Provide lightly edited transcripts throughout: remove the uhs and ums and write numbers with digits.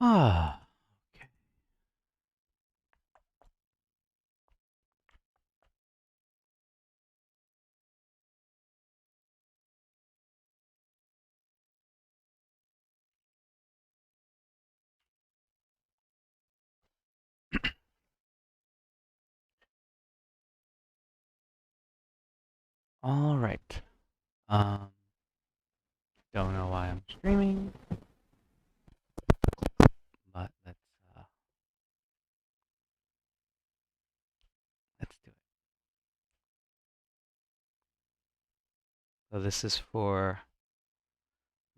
Ah, okay. All right. Um, don't know why I'm streaming, but uh, let's do it. So this is for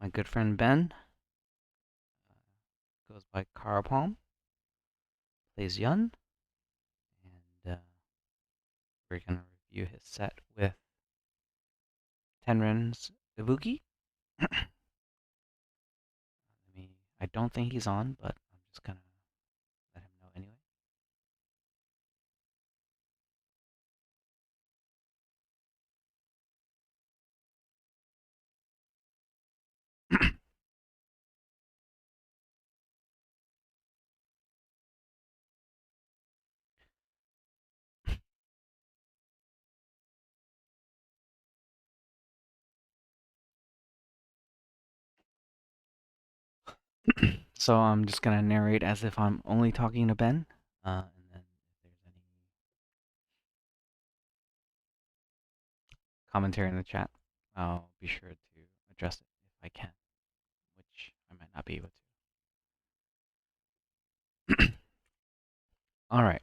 my good friend Ben. Goes by Karapalm. Plays Yun, and we're gonna review his set with TenRen's Ibuki. I don't think he's on, but I'm just gonna let him know anyway. So I'm just gonna narrate as if I'm only talking to Ben, and then if there's any commentary in the chat, I'll be sure to address it if I can, which I might not be able to. All right.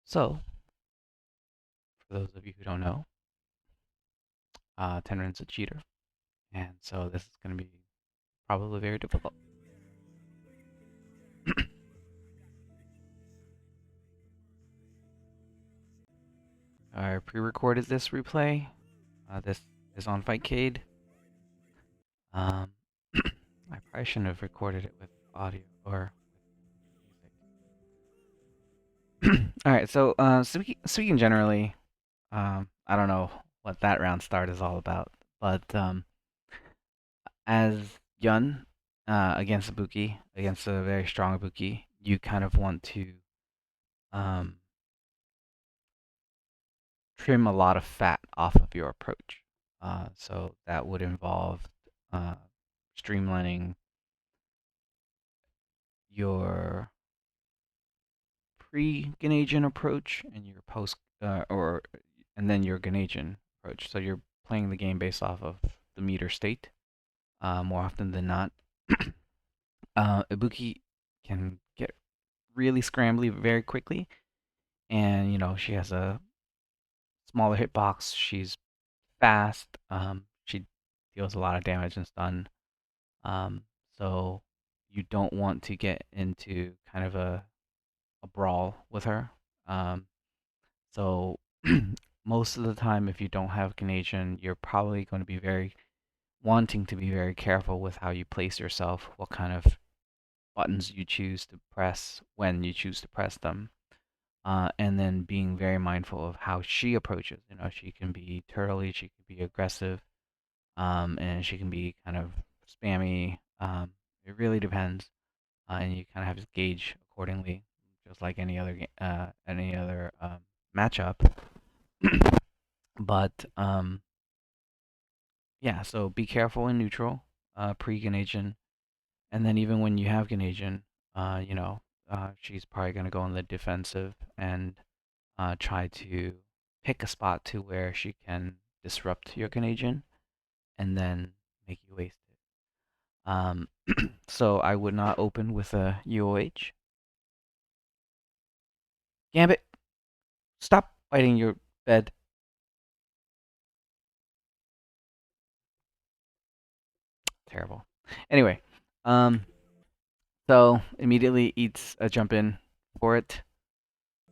So for those of you who don't know, Tenren's a cheater, and so this is gonna be probably very difficult. I pre-recorded this replay. This is on Fightcade. Um, I probably shouldn't have recorded it with audio or with music. All right, so speaking generally, I don't know what that round start is all about, but as Yun against Ibuki, against a very strong Ibuki, you kind of want to um, trim a lot of fat off of your approach. So that would involve uh, streamlining your pre-Ganesian approach and your post or and then your Ganesian approach. So you're playing the game based off of the meter state more often than not. Ibuki can get really scrambly very quickly, and she has a smaller hitbox. She's fast. She deals a lot of damage and stun. Um, so you don't want to get into kind of a brawl with her. So most of the time, if you don't have Canadian, you're probably going to be very wanting to be very careful with how you place yourself, what kind of buttons you choose to press when you choose to press them, and then being very mindful of how she approaches. She can be turtly, she can be aggressive, and she can be kind of spammy. It really depends, and you kind of have to gauge accordingly, just like any other matchup. But yeah, so be careful in neutral, pre-Ganesian, and then even when you have Ganesian, she's probably gonna go on the defensive and try to pick a spot to where she can disrupt your Canadian and then make you waste it. So I would not open with a UOH. Gambit, stop fighting your bed. Terrible. Anyway, um, so immediately eats a jump in for it,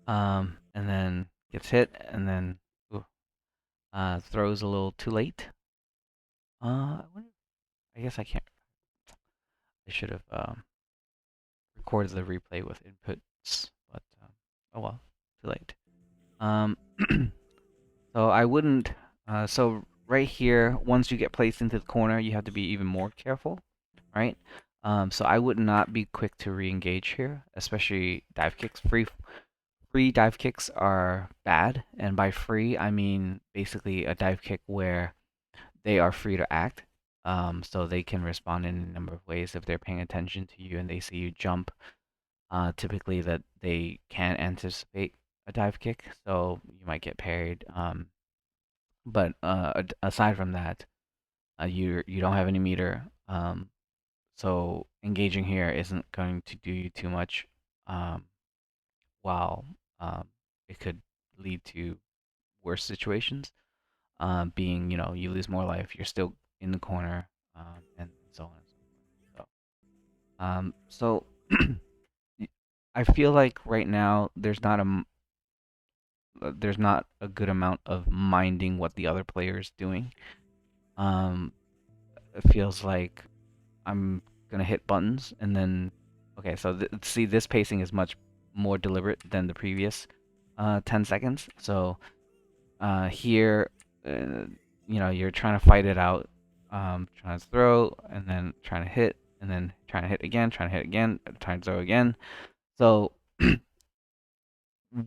and then gets hit, and then throws a little too late. I guess I can't. I should have recorded the replay with inputs, but oh well, too late. Um, so I wouldn't. So right here, once you get placed into the corner, you have to be even more careful, right? So I would not be quick to re-engage here, especially dive kicks. Free dive kicks are bad, and by free I mean basically a dive kick where they are free to act. So they can respond in a number of ways if they're paying attention to you and they see you jump. Typically, that they can anticipate a dive kick, so you might get parried. But aside from that, you don't have any meter, so engaging here isn't going to do you too much. Um, while it could lead to worse situations. Being you lose more life, you're still in the corner, and so on and so forth. So I feel like right now there's not a good amount of minding what the other player is doing. Um, it feels like I'm gonna hit buttons and then okay, so see this pacing is much more deliberate than the previous 10 seconds. So here, uh, you're trying to fight it out, trying to throw and then trying to hit and then trying to hit again, trying to hit again, trying to throw again. So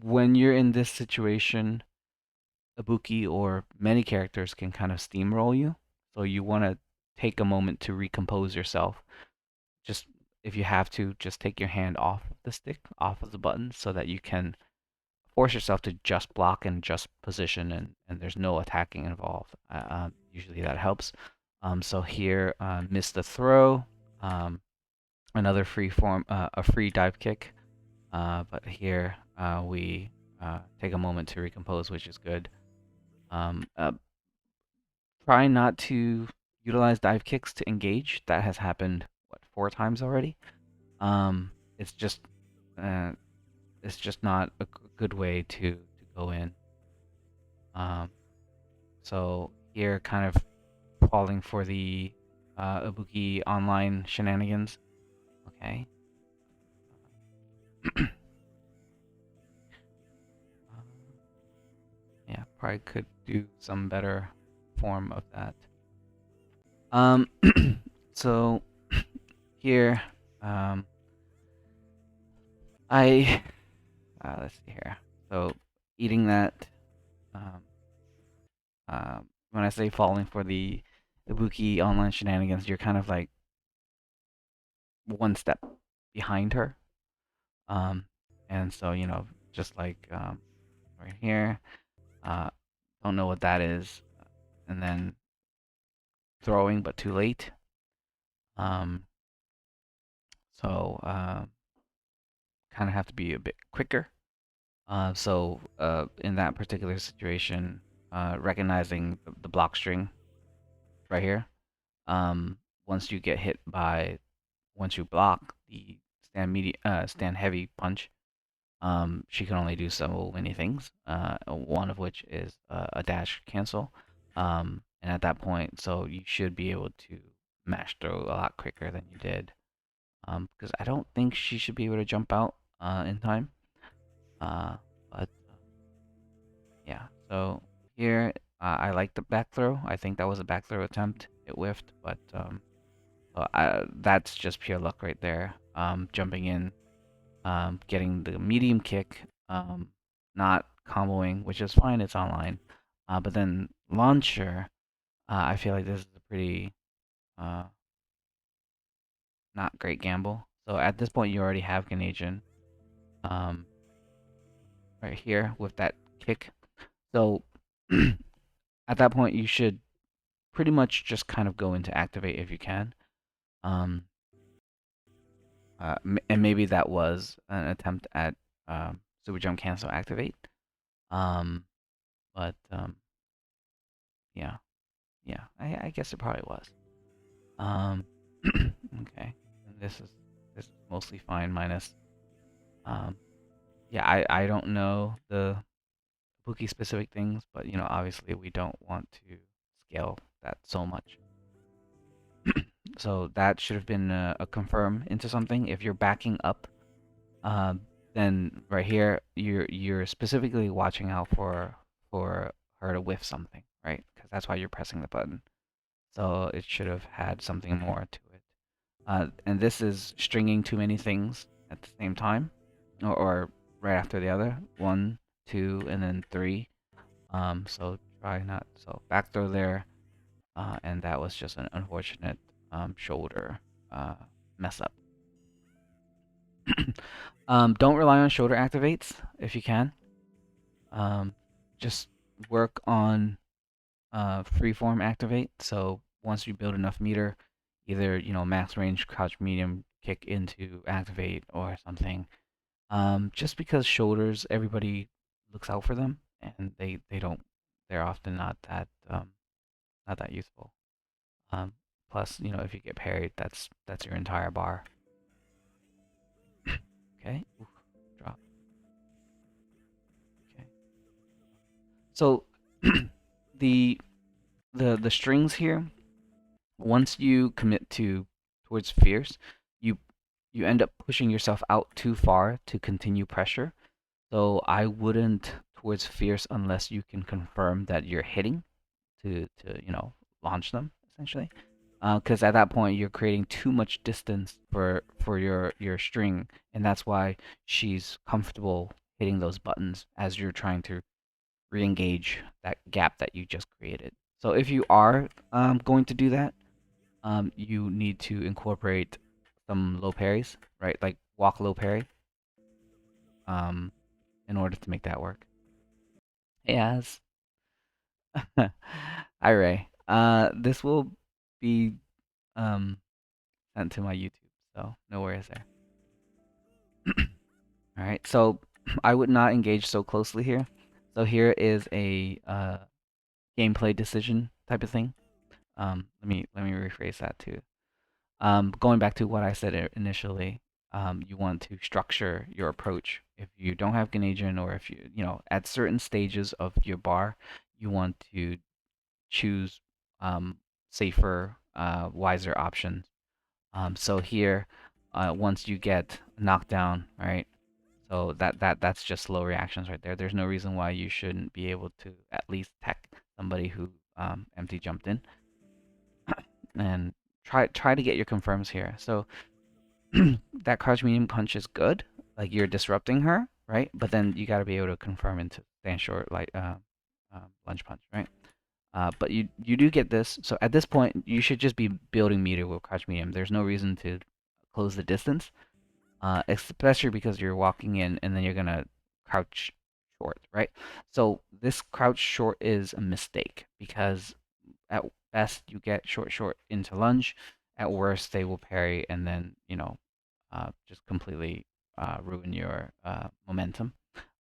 when you're in this situation, Ibuki or many characters can kind of steamroll you. So you want to take a moment to recompose yourself. Just if you have to, just take your hand off of the stick, off of the button, so that you can force yourself to just block and just position, and there's no attacking involved. Usually that helps. So here, miss the throw, another a free dive kick. But here we take a moment to recompose, which is good. Um, uh, Try not to utilize dive kicks to engage. That has happened what 4 times already. Um, it's just uh, it's just not a good way to go in. Um, so here, kind of falling for the Ibuki online shenanigans. Okay. Yeah, probably could do some better form of that. Um, so here, um, I let's see here. So eating that, um, when I say falling for the Ibuki online shenanigans, you're kind of like one step behind her. Um, and so just like right here, uh, don't know what that is, and then throwing, but too late. Um, so kind of have to be a bit quicker. In that particular situation, recognizing the block string right here, um, once you get hit by, once you block the stand heavy punch, she can only do so many things. One of which is a dash cancel. And at that point, so you should be able to mash throw a lot quicker than you did. Because I don't think she should be able to jump out in time. Uh, but yeah, so here I like the back throw. I think that was a back throw attempt. It whiffed, but that's just pure luck right there. Jumping in, getting the medium kick, not comboing, which is fine. It's online. But then launcher, I feel like this is a pretty uh, not great gamble. So at this point, you already have Ganation um, right here with that kick. So at that point, you should pretty much just kind of go into activate if you can. Um, and maybe that was an attempt at super jump cancel activate. Um, but yeah, yeah, I guess it probably was. Um, okay, and this is mostly fine minus. Um, yeah, I don't know the Bookie specific things, but obviously we don't want to scale that so much. So that should have been a confirm into something. If you're backing up, uh, then right here you're specifically watching out for her to whiff something, right? Because that's why you're pressing the button. So it should have had something more to it. And this is stringing too many things at the same time, or right after the other. One, two, and then three. So try not. So back throw there, and that was just an unfortunate shoulder mess up. Don't rely on shoulder activates if you can. Um, just work on freeform activate. So once you build enough meter, either max range, crouch, medium, kick into activate or something. Just because shoulders, everybody looks out for them, and they don't. They're often not that useful. Um, Plus, if you get parried, that's your entire bar. Okay, oof, drop. Okay, so the the strings here, once you commit towards fierce, you you end up pushing yourself out too far to continue pressure. So I wouldn't towards fierce unless you can confirm that you're hitting to launch them essentially. Because at that point you're creating too much distance for your string, and that's why she's comfortable hitting those buttons as you're trying to re-engage that gap that you just created. So if you are going to do that, you need to incorporate some low parries, right? Like walk low parry, um, in order to make that work. Yes. Hi Ray. This will be um sent to my YouTube, so no worries there. All right, so I would not engage so closely here. So here is a gameplay decision type of thing. Let me rephrase that too. Going back to what I said initially, you want to structure your approach. If you don't have Ganesian, or if at certain stages of your bar, you want to choose safer, wiser options. So here, once you get knocked down, right? So that's just slow reactions right there. There's no reason why you shouldn't be able to at least tech somebody who empty jumped in, and try to get your confirms here. So that crouch medium punch is good. Like you're disrupting her, right? But then you got to be able to confirm into stand short like lunge punch, right? But you do get this. So at this point, you should just be building meter with crouch medium. There's no reason to close the distance, especially because you're walking in and then you're gonna crouch short, right? So this crouch short is a mistake because at best you get short into lunge. At worst, they will parry and then just completely ruin your momentum.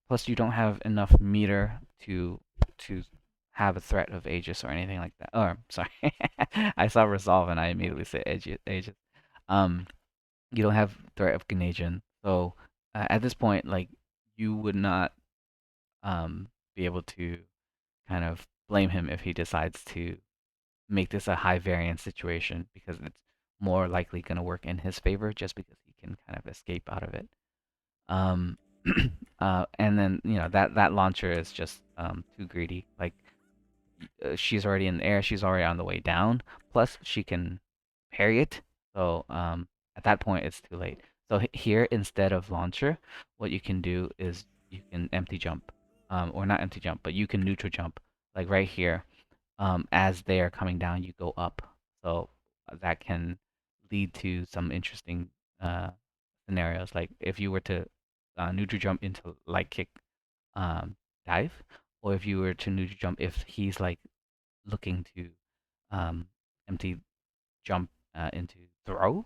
Plus, you don't have enough meter to have a threat of Aegis or anything like that. Or sorry, I saw Resolve and I immediately said Aegis. Um, you don't have threat of Ganesian, so at this point, like you would not be able to kind of blame him if he decides to make this a high variance situation because it's more likely going to work in his favor just because he can kind of escape out of it. Um, and then that launcher is just too greedy. Like she's already in the air, she's already on the way down. Plus she can parry it. So at that point it's too late. So here instead of launcher, what you can do is you can empty jump, or not empty jump, but you can neutral jump. Like right here, as they are coming down, you go up. So that can lead to some interesting uh, scenarios. Like if you were to neutral jump into light kick, um, dive, or if you were to neutral jump if he's like looking to um, empty jump into throw,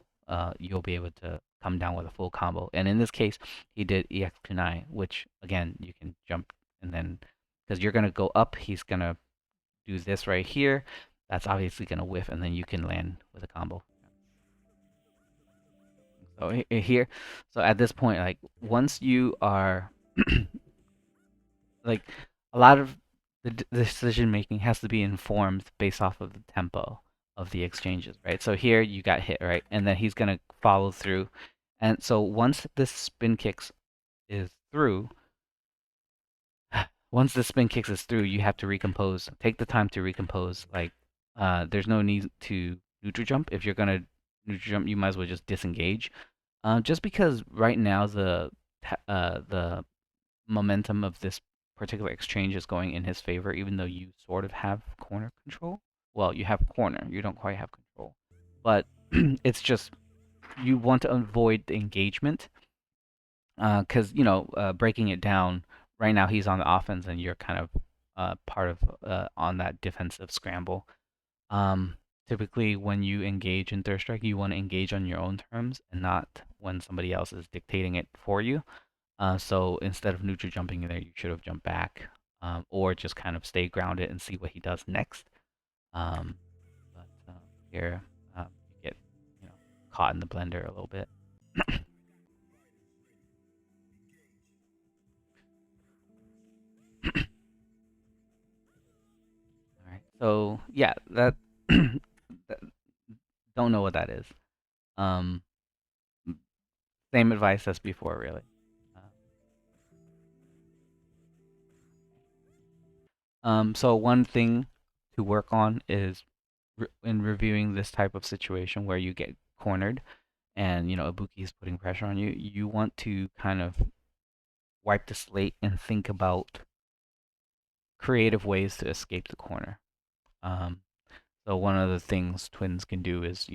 you'll be able to come down with a full combo. And in this case, he did EX kunai, which again you can jump and then because you're gonna go up, he's gonna do this right here. That's obviously gonna whiff, and then you can land with a combo. So here, so at this point, like once you are like a lot of the decision making has to be informed based off of the tempo of the exchanges, right? So here you got hit, right? And then he's gonna follow through. And so once this spin kicks is through, once the spin kicks us through, you have to recompose. Take the time to recompose. Like, there's no need to neutral jump. If you're gonna neutral jump, you might as well just disengage. Just because right now the momentum of this particular exchange is going in his favor, even though you sort of have corner control. Well, you have corner, you don't quite have control, but it's just you want to avoid the engagement because breaking it down right now he's on the offense and you're kind of part of on that defensive scramble. um, Typically when you engage in third strike you want to engage on your own terms and not when somebody else is dictating it for you. So instead of neutral jumping there you should have jumped back, or just kind of stay grounded and see what he does next. um, but here you get caught in the blender a little bit. All right. So yeah, that, that don't know what that is. Um, Same advice as before, really. So one thing to work on is in reviewing this type of situation where you get cornered and Ibuki is putting pressure on you. You want to kind of wipe the slate and think about creative ways to escape the corner. Um, so one of the things twins can do is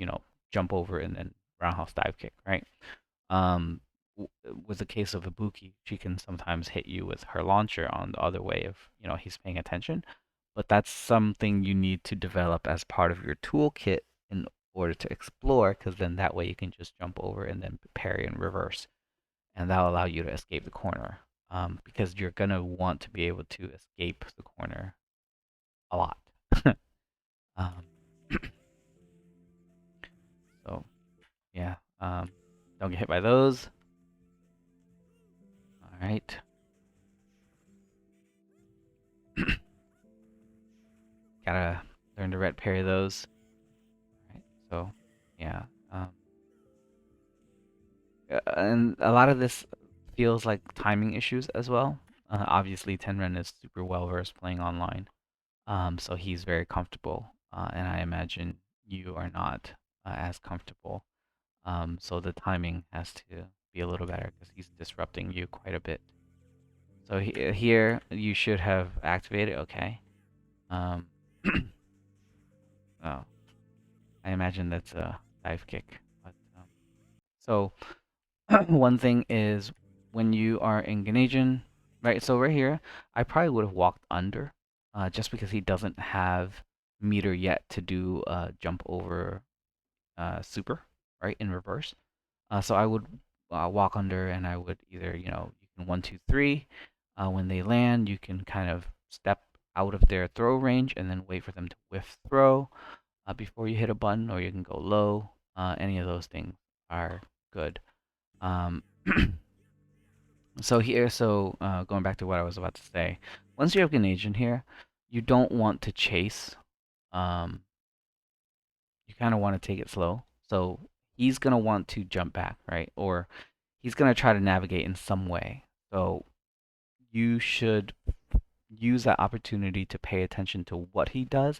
jump over and then roundhouse dive kick, right? Um, with the case of Ibuki, she can sometimes hit you with her launcher on the other way if he's paying attention. But that's something you need to develop as part of your toolkit in order to explore, because then that way you can just jump over and then parry and reverse, and that'll allow you to escape the corner. Because you're gonna want to be able to escape the corner a lot. um, so yeah, don't get hit by those. All right. Gotta learn to red parry those. Right. So, yeah. And a lot of this feels like timing issues as well. Obviously, TenRen is super well versed playing online, so he's very comfortable, and I imagine you are not as comfortable. So the timing has to be a little better because he's disrupting you quite a bit. So here you should have activated. Okay. Um, oh, I imagine that's a dive kick. But so one thing is when you are in Ganesian, right? So right here, I probably would have walked under, just because he doesn't have meter yet to do jump over super, right, in reverse. So I would walk under, and I would either you can 1, 2, 3. When they land, you can kind of step out of their throw range and then wait for them to whiff throw before you hit a button, or you can go low. Any of those things are good. Um, so going back to what I was about to say, once you have Ganesian here, you don't want to chase. Um, you kind of want to take it slow. So he's gonna want to jump back, right? Or he's gonna try to navigate in some way. So you should use that opportunity to pay attention to what he does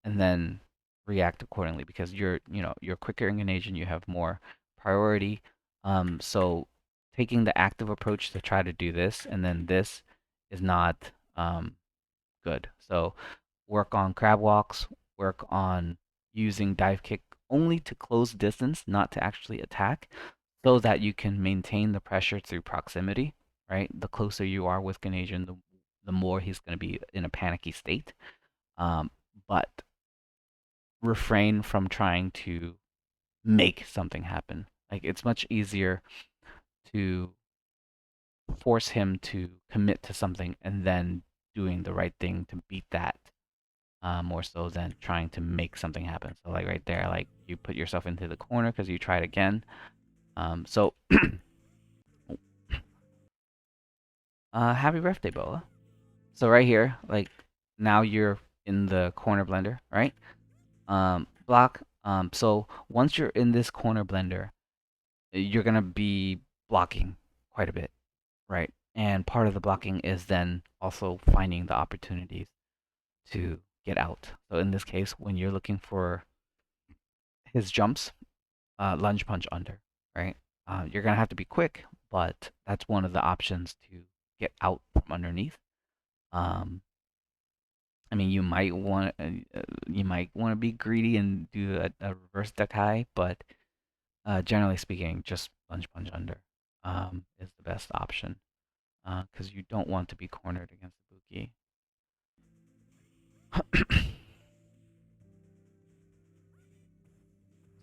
and then react accordingly, because you're quicker in Asian, you have more priority. So taking the active approach to try to do this and then this is not good. So work on crab walks, work on using dive kick only to close distance, not to actually attack, so that you can maintain the pressure through proximity, right? The closer you are with Ganesian, the more he's going to be in a panicky state. Um, but refrain from trying to make something happen. Like, it's much easier to force him to commit to something and then doing the right thing to beat that, more so than trying to make something happen. So like right there, like you put yourself into the corner because you tried again. So happy birthday, Bola. So right here, like now you're in the corner blender, right? Block. So once you're in this corner blender, you're gonna be blocking quite a bit, right? And part of the blocking is then also finding the opportunities to get out. So in this case, when you're looking for his jumps, lunge punch under, right? You're gonna have to be quick, but that's one of the options to get out from underneath. Um, I mean, you might want to be greedy and do a reverse Dakai, but generally speaking, just lunge punch under is the best option because you don't want to be cornered against the Buki.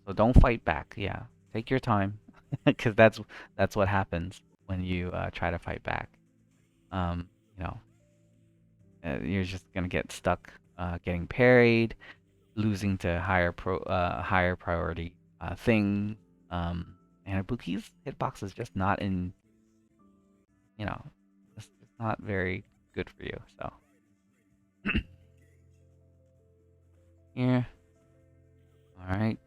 So don't fight back. Yeah, take your time because that's what happens when you try to fight back. Um, you know, you're just gonna get stuck getting parried, losing to higher priority thing. And Ibuki's hitbox is just not in, you know, it's not very good for you. So yeah, all right.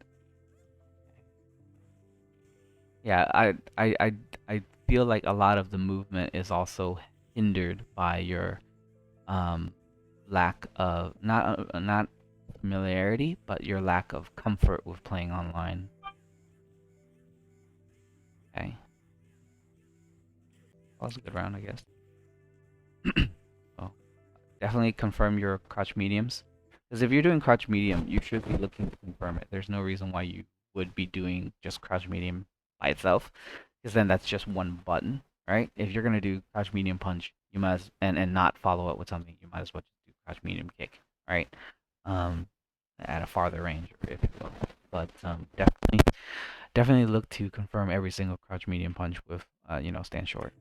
Yeah, I feel like a lot of the movement is also hindered by your um lack of not familiarity, but your lack of comfort with playing online. Okay, that was a good round, I guess. So definitely confirm your crouch mediums. Because if you're doing crouch medium, you should be looking to confirm it. There's no reason why you would be doing just crouch medium by itself, because then that's just one button, right? If you're gonna do crouch medium punch, you must and not follow it with something, you might as well just do crouch medium kick, right? Um, at a farther range, if you will. But definitely look to confirm every single crouch medium punch with stand short.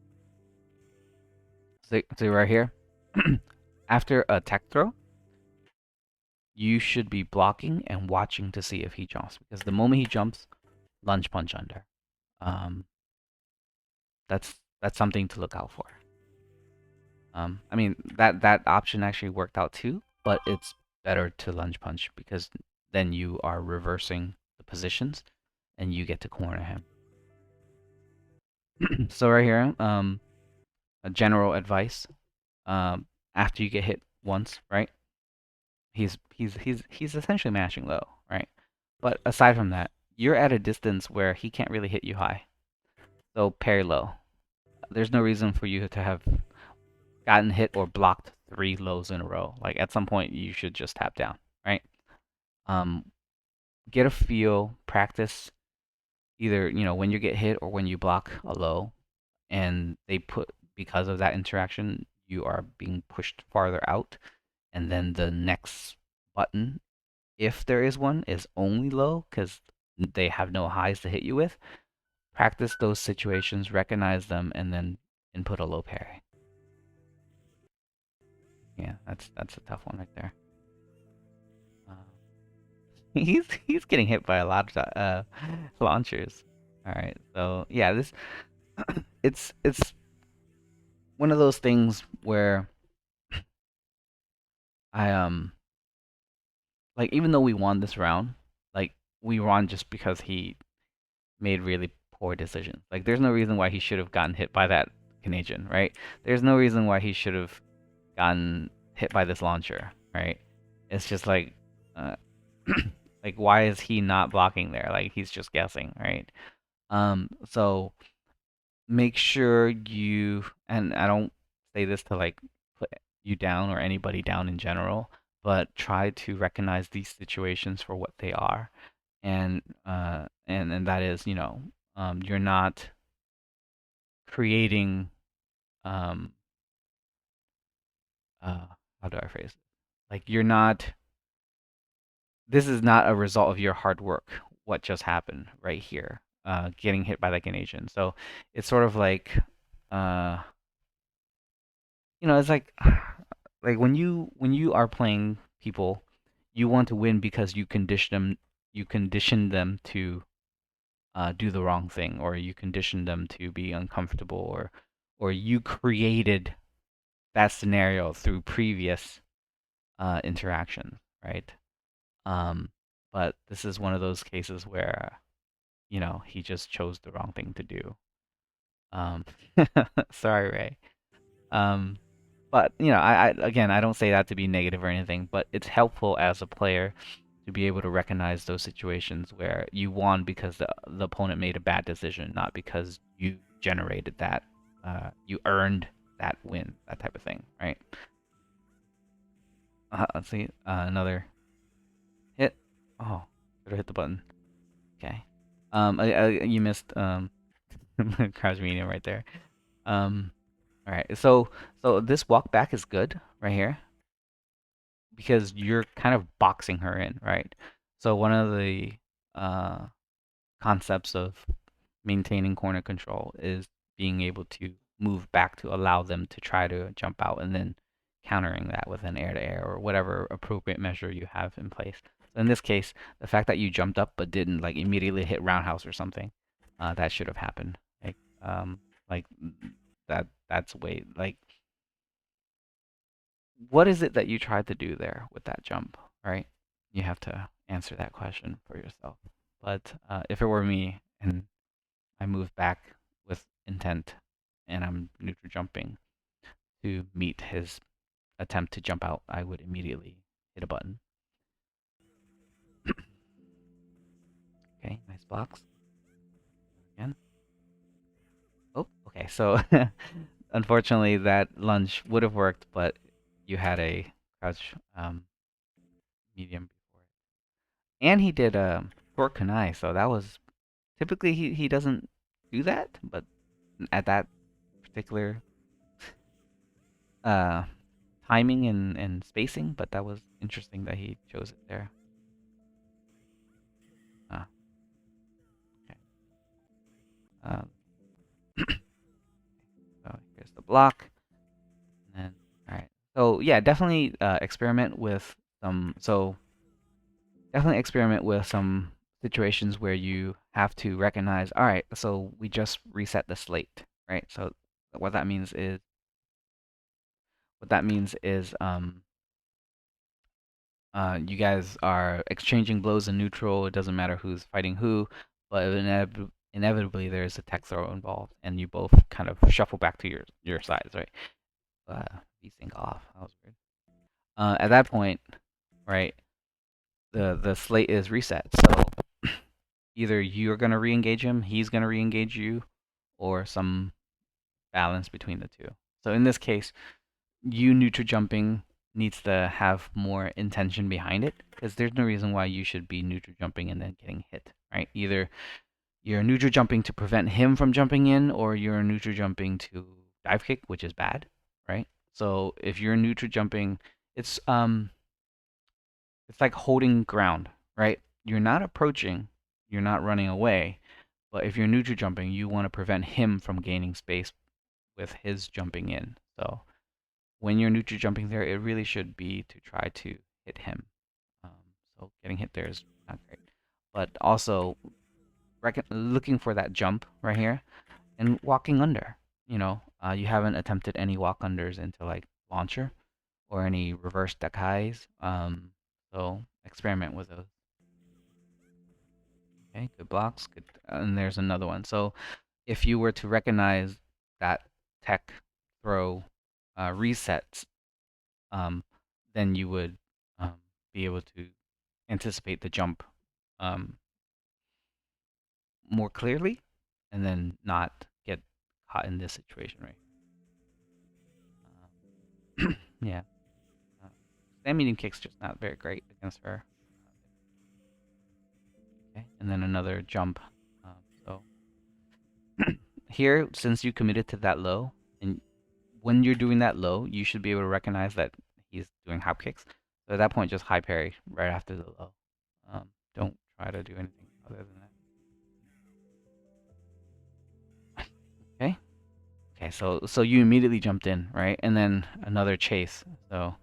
So right here, after a tech throw, you should be blocking and watching to see if he jumps because the moment he jumps, lunge punch under. Um, that's something to look out for. I mean that option actually worked out too, but it's better to lunge punch because then you are reversing the positions and you get to corner him. So right here, a general advice. After you get hit once, right? He's essentially mashing low, right? But aside from that, you're at a distance where he can't really hit you high. So parry low. There's no reason for you to have gotten hit or blocked three lows in a row. Like at some point you should just tap down, right? Um, get a feel, practice either, when you get hit or when you block a low and they put because of that interaction, you are being pushed farther out and then the next button, if there is one, is only low because they have no highs to hit you with. Practice those situations, recognize them, and then input a low parry. Yeah, that's a tough one right there. Uh, he's getting hit by a lot of launchers. All right, so yeah, this it's one of those things where I like even though we won this round, like we won just because he made really poor decisions. Like there's no reason why he should have gotten hit by that Canadian, right? There's no reason why he should have gotten hit by this launcher, right? It's just like, uh, like why is he not blocking there? Like he's just guessing, right? So make sure and I don't say this to like put you down or anybody down in general, but try to recognize these situations for what they are, and that is, you're not creating um uh how do I phrase it? Like you're not this is not a result of your hard work, what just happened right here, getting hit by that Canadian. So it's sort of like, uh, it's like, like when you are playing people, you want to win because you condition them to do the wrong thing, or you condition them to be uncomfortable, or you created that scenario through previous interactions, right? Um, but this is one of those cases where he just chose the wrong thing to do. Um, sorry, Ray. Um, but again, I don't say that to be negative or anything, but it's helpful as a player to be able to recognize those situations where you won because the opponent made a bad decision, not because you generated that, you earned that win, that type of thing, right? Let's see, another hit. Oh, should have hit the button. Okay. You missed crouch medium right there. Um, all right. So this walk back is good right here because you're kind of boxing her in, right? So one of the uh concepts of maintaining corner control is being able to move back to allow them to try to jump out and then countering that with an air to air or whatever appropriate measure you have in place. So in this case, the fact that you jumped up but didn't like immediately hit roundhouse or something, that should have happened. Um, like that's way like what is it that you tried to do there with that jump, right? You have to answer that question for yourself. But if it were me and I move back with intent and I'm neutral jumping to meet his attempt to jump out, I would immediately hit a button. Okay, nice blocks. Again. Oh, okay. So unfortunately, that lunge would have worked, but you had a crouch medium before it. And he did short kunai, so that was typically he doesn't do that, but at that particular uh timing and spacing, but that was interesting that he chose it there. Uh, okay. Um, so here's the block, and then all right. So yeah, definitely experiment with some. So definitely experiment with some situations where you have to recognize. All right, so we just reset the slate, right? So what that means is you guys are exchanging blows in neutral. It doesn't matter who's fighting who, but inevitably there's a tech throw involved, and you both kind of shuffle back to your sides, right? Desync off. That was weird. At that point, right, the slate is reset. So either you're gonna re-engage him, he's gonna re-engage you, or some balance between the two. So in this case, you neutral jumping needs to have more intention behind it because there's no reason why you should be neutral jumping and then getting hit, right? Either you're neutral jumping to prevent him from jumping in, or you're neutral jumping to dive kick, which is bad, right? So if you're neutral jumping, it's um it's like holding ground, right? You're not approaching, you're not running away, but if you're neutral jumping, you want to prevent him from gaining space with his jumping in. So when you're neutral jumping there, it really should be to try to hit him. Um, so getting hit there is not great. But also looking for that jump right here and walking under. You haven't attempted any walk unders into like launcher or any reverse dekais. So experiment with those. Okay, good blocks. Good. And there's another one. So if you were to recognize that tech throw resets, um, then you would um, be able to anticipate the jump um, more clearly, and then not get caught in this situation, right? Yeah. Uh, Stand medium kick's just not very great against her. Okay, and then another jump. So here, since you committed to that low, and when you're doing that low, you should be able to recognize that he's doing hop kicks. So at that point, just high parry right after the low. Don't try to do anything other than that. Okay. Okay. So you immediately jumped in, right? And then another chase. So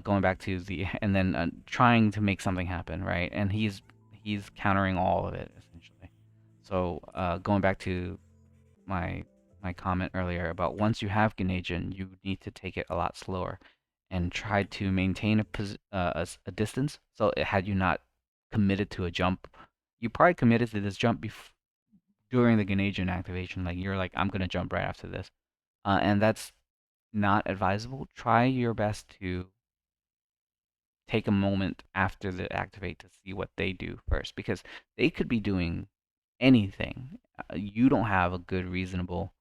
going back to the and then trying to make something happen, right? And he's countering all of it essentially. So going back to my my comment earlier about once you have Ganajin, you need to take it a lot slower and try to maintain a distance. So had you not committed to a jump, you probably committed to this jump during the Grenadian activation. Like you're like, I'm gonna jump right after this, and that's not advisable. Try your best to take a moment after the activate to see what they do first, because they could be doing anything. You don't have a good, reasonable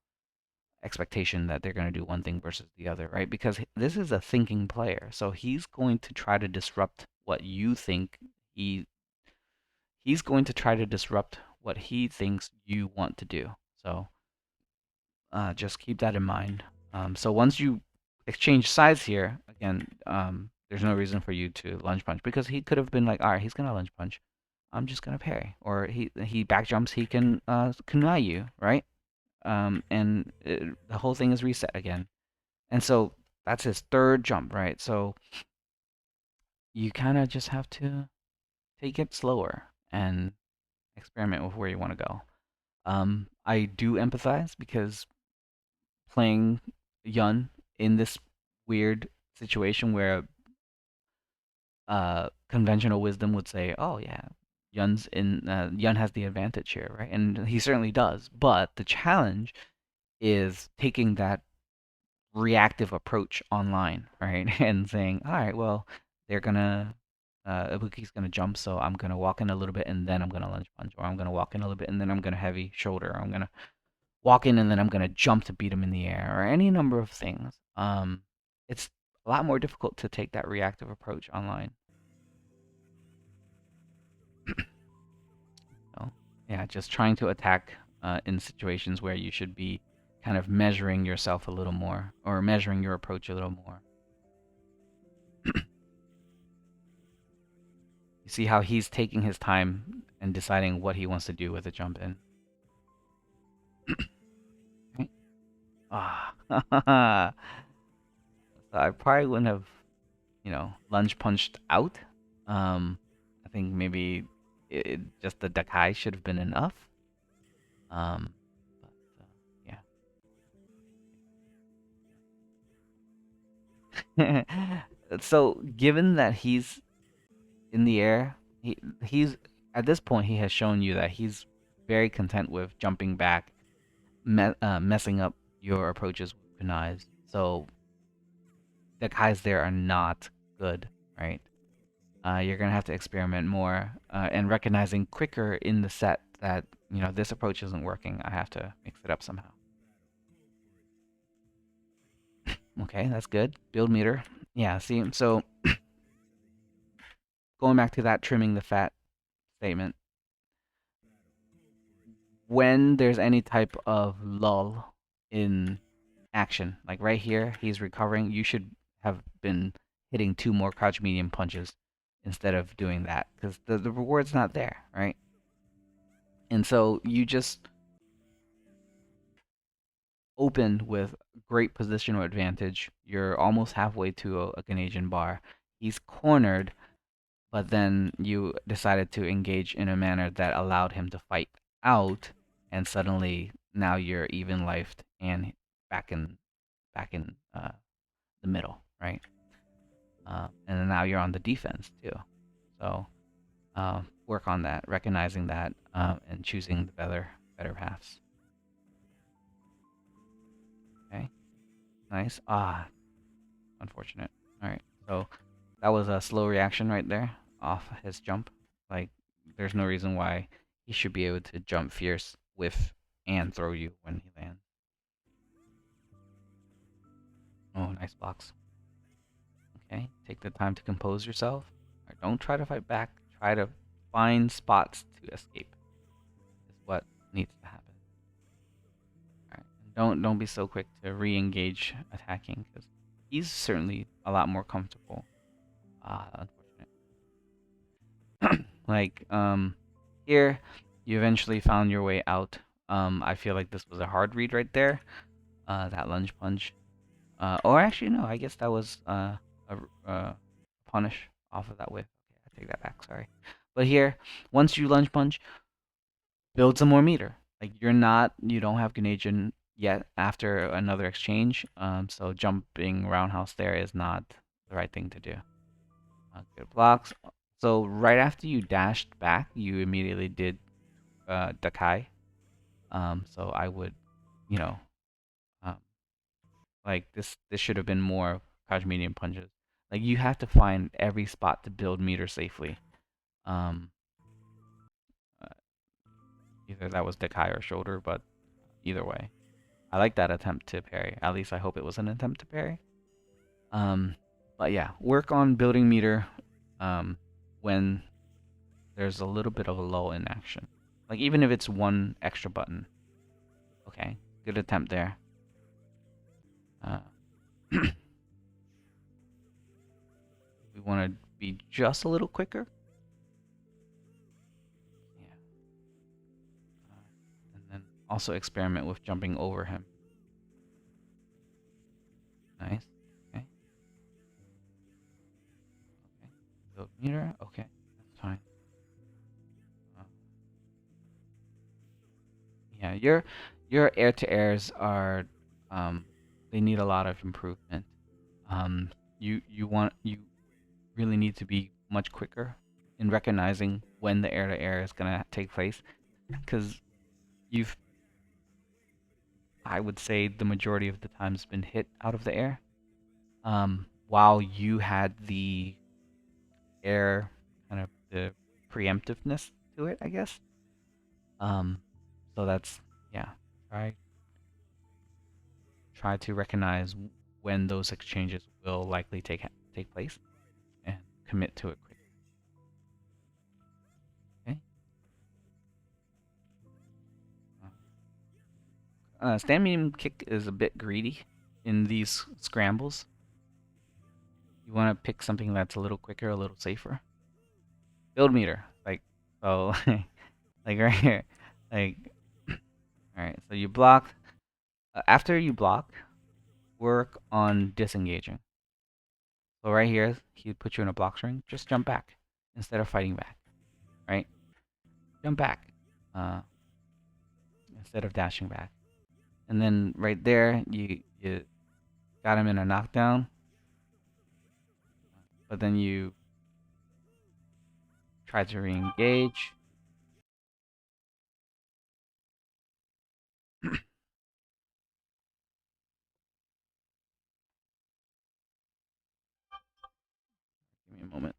expectation that they're going to do one thing versus the other, right? Because this is a thinking player, so he's going to try to disrupt what you think he he's going to try to disrupt what he thinks you want to do. So just keep that in mind. So once you exchange sides here, again, there's no reason for you to lunge punch because he could have been like, all right, he's gonna lunge punch. I'm just gonna parry, or he back jumps. He can kunai you, right? The whole thing is reset again. And so that's his third jump, right? So you kind of just have to take it slower and experiment with where you want to go. I do empathize because playing Yun in this weird situation where conventional wisdom would say, "Oh yeah, Yun has the advantage here, right?" And he certainly does. But the challenge is taking that reactive approach online, right? And saying, "All right, well, they're gonna Ibuki's gonna jump, so I'm gonna walk in a little bit and then I'm gonna lunge punch, or I'm gonna walk in a little bit and then I'm gonna heavy shoulder, or I'm gonna walk in and then I'm gonna jump to beat him in the air, or any number of things. It's a lot more difficult to take that reactive approach online. So, yeah, just trying to attack in situations where you should be kind of measuring yourself a little more, or measuring your approach a little more. You see how he's taking his time and deciding what he wants to do with the jump in. Right? Ah, so I probably wouldn't have, lunge punched out. I think maybe just the Dakai should have been enough. Um, but yeah. So given that he's in the air, he's at this point he has shown you that he's very content with jumping back, messing up your approaches with kunais. So the guys there are not good, right? You're gonna have to experiment more and recognizing quicker in the set that this approach isn't working. I have to mix it up somehow. Okay, that's good. Build meter. Yeah. See, so going back to that trimming the fat statement, when there's any type of lull in action, like right here, he's recovering. You should have been hitting two more crouch medium punches instead of doing that because the reward's not there, right? And so you just opened with great positional advantage. You're almost halfway to a Canadian bar. He's cornered, but then you decided to engage in a manner that allowed him to fight out, and suddenly now you're even lifed and back in back in the middle, right? And then now you're on the defense too. So work on that, recognizing that, and choosing the better paths. Okay, nice. Unfortunate. All right, so that was a slow reaction right there off his jump. Like, there's no reason why he should be able to jump fierce, whiff, and throw you when he lands. Oh, nice blocks. Okay, take the time to compose yourself. Right, don't try to fight back. Try to find spots to escape. Is what needs to happen. All right, don't be so quick to re-engage attacking because he's certainly a lot more comfortable. Unfortunate. Like, here, you eventually found your way out. I feel like this was a hard read right there. That lunge punch. Or actually, no, I guess that was a punish off of that whip. Okay, I take that back, sorry. But here, once you lunge punch, build some more meter. Like, you don't have Grenadian yet after another exchange. So jumping roundhouse there is not the right thing to do. Good blocks. So right after you dashed back, you immediately did Dakai. So I would, you know, um, like this should have been more crouch medium punches. Like you have to find every spot to build meter safely. Um, uh, Either that was Dekai or shoulder, but either way, I like that attempt to parry. At least I hope it was an attempt to parry. Um, but yeah, work on building meter when there's a little bit of a lull in action. Like even if it's one extra button. Okay, good attempt there. Uh, we want to be just a little quicker. Yeah. And then also experiment with jumping over him. Nice. Okay. Okay. Build meter. Okay. That's fine. Uh, yeah, your air to airs are they need a lot of improvement. Um, you really need to be much quicker in recognizing when the air to air is gonna take place, because you've I would say the majority of the times been hit out of the air. While you had the air kind of the preemptiveness to it, I guess. Um, so that's yeah. Try try to recognize when those exchanges will likely take place and commit to it quickly. Okay. Stand medium kick is a bit greedy in these scrambles. You want to pick something that's a little quicker, a little safer. Build meter, like so, like right here, like all right. So you block. After you block, work on disengaging. So right here, he put you in a block string. Just jump back instead of fighting back. Right? Jump back uh, instead of dashing back. And then right there, you got him in a knockdown, but then you try to re-engage. Give me a moment.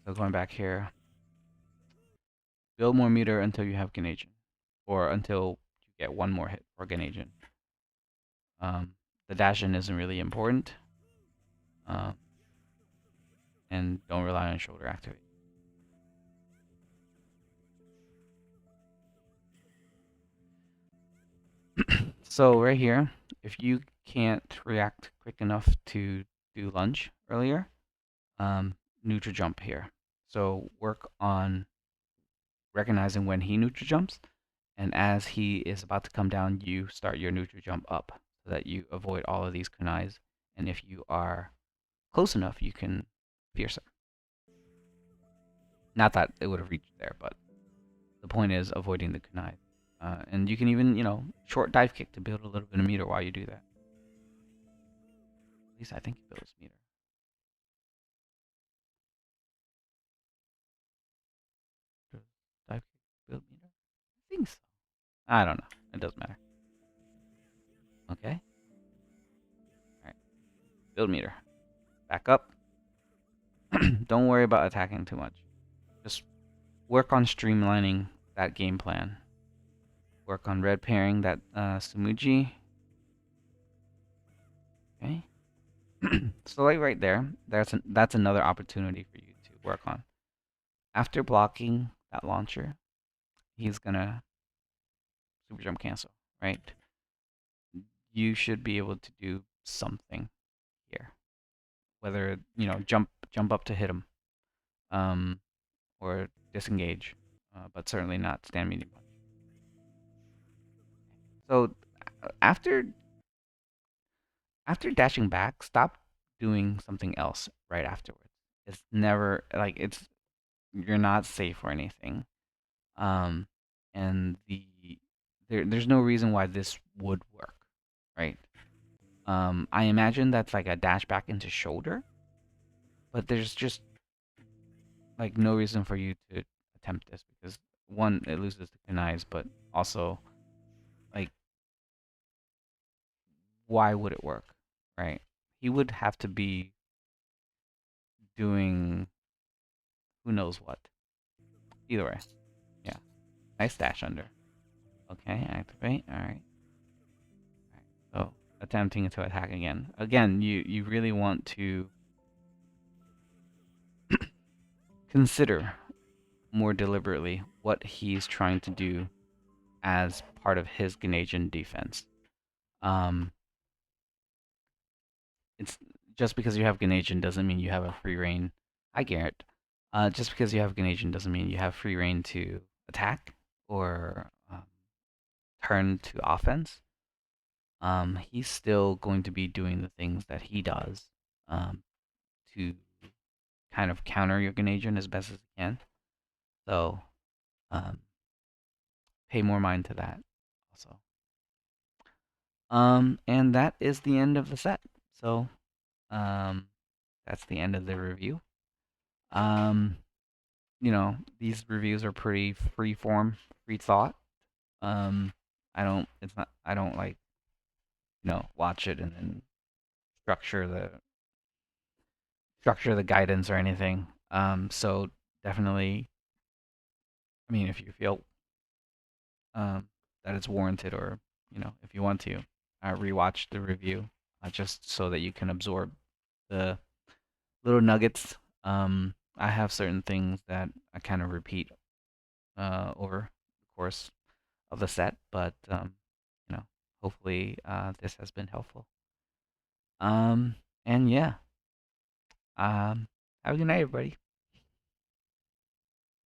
So going back here, build more meter until you have Ganagin, or until you get one more hit for Ganagin. Um, the dash in isn't really important, uh, and don't rely on shoulder activate. So right here, if you can't react quick enough to do lunge earlier, neutral jump here. So work on recognizing when he neutral jumps, and as he is about to come down, you start your neutral jump up so that you avoid all of these kunais. And if you are close enough, you can fierce him. Not that it would have reached there, but the point is avoiding the kunai. And you can even, short dive kick to build a little bit of meter while you do that. At least I think he builds meter. Dive kick build meter? I think so. I don't know. It doesn't matter. Okay. All right. Build meter. Back up. Don't worry about attacking too much. Just work on streamlining that game plan. Work on red pairing that Sumuji. Okay. So like right there, that's another opportunity for you to work on. After blocking that launcher, he's gonna super jump cancel, right? You should be able to do something here. Whether, jump up to hit him, um, or disengage, but certainly not stand medium punch. So after after dashing back, stop doing something else right afterwards. It's never like you're not safe or anything. Um, and there's no reason why this would work, right? I imagine that's like a dash back into shoulder. but there's just like no reason for you to attempt this because one, it loses the kunais, but also like why would it work, right? He would have to be doing who knows what. Either way, yeah. Nice dash under. Okay, activate. All right. All right. So attempting to attack again. Again, you really want to consider more deliberately what he's trying to do as part of his Ganesian defense. Um, it's just because you have Ganesian doesn't mean you have a free reign. I Garrett. Just because you have Ganesian doesn't mean you have free reign to attack or turn to offense. He's still going to be doing the things that he does um, to kind of counter your Ganesian as best as he can. So um, pay more mind to that also. And that is the end of the set. So um, that's the end of the review. Um, these reviews are pretty free form, free thought. Um, I don't like, watch it and then structure the structure the guidance or anything. So definitely, I mean, if you feel that it's warranted, or if you want to, rewatch the review, just so that you can absorb the little nuggets. I have certain things that I kind of repeat over the course of the set, but you know, hopefully this has been helpful. Um, and yeah, have a good night, everybody.